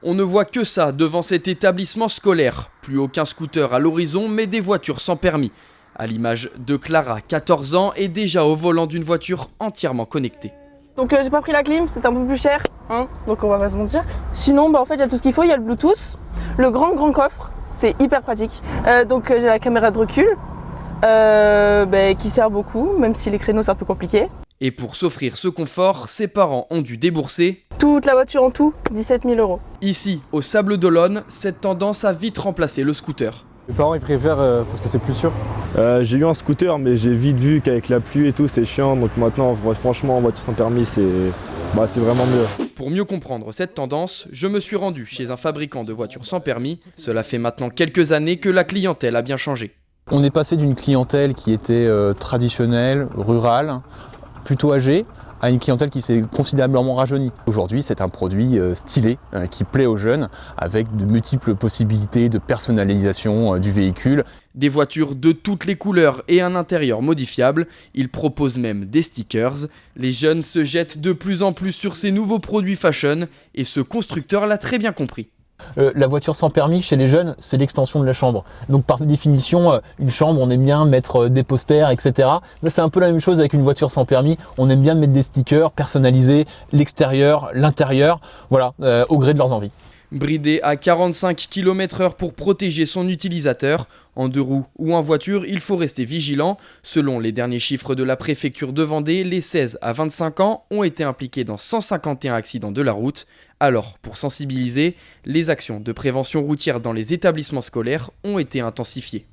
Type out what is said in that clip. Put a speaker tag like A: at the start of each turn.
A: On ne voit que ça devant cet établissement scolaire. Plus aucun scooter à l'horizon, mais des voitures sans permis. À l'image de Clara, 14 ans, est déjà au volant d'une voiture entièrement connectée.
B: Donc j'ai pas pris la clim, c'est un peu plus cher, hein, donc on va pas se mentir. Sinon, en fait, il y a tout ce qu'il faut, il y a le Bluetooth, le grand coffre, c'est hyper pratique. Donc j'ai la caméra de recul, qui sert beaucoup, même si les créneaux c'est un peu compliqué.
A: Et pour s'offrir ce confort, ses parents ont dû débourser
B: Toute la voiture en tout, 17 000 €.
A: Ici, au Sable d'Olonne, cette tendance a vite remplacé le scooter.
C: Les parents ils préfèrent parce que c'est plus sûr.
D: J'ai eu un scooter mais j'ai vite vu qu'avec la pluie et tout c'est chiant, donc maintenant franchement en voiture sans permis c'est vraiment mieux.
A: Pour mieux comprendre cette tendance, je me suis rendu chez un fabricant de voitures sans permis. Cela fait maintenant quelques années que la clientèle a bien changé.
E: On est passé d'une clientèle qui était traditionnelle, rurale, plutôt âgée, à une clientèle qui s'est considérablement rajeunie. Aujourd'hui, c'est un produit stylé qui plaît aux jeunes avec de multiples possibilités de personnalisation du véhicule.
A: Des voitures de toutes les couleurs et un intérieur modifiable. Ils proposent même des stickers. Les jeunes se jettent de plus en plus sur ces nouveaux produits fashion et ce constructeur l'a très bien compris.
E: La voiture sans permis chez les jeunes, c'est l'extension de la chambre. Donc par définition, une chambre, on aime bien mettre des posters, etc. Mais c'est un peu la même chose avec une voiture sans permis. On aime bien mettre des stickers, personnaliser l'extérieur, l'intérieur, voilà, au gré de leurs envies.
A: Bridé à 45 km/h pour protéger son utilisateur. En deux roues ou en voiture, il faut rester vigilant. Selon les derniers chiffres de la préfecture de Vendée, les 16 à 25 ans ont été impliqués dans 151 accidents de la route. Alors, pour sensibiliser, les actions de prévention routière dans les établissements scolaires ont été intensifiées.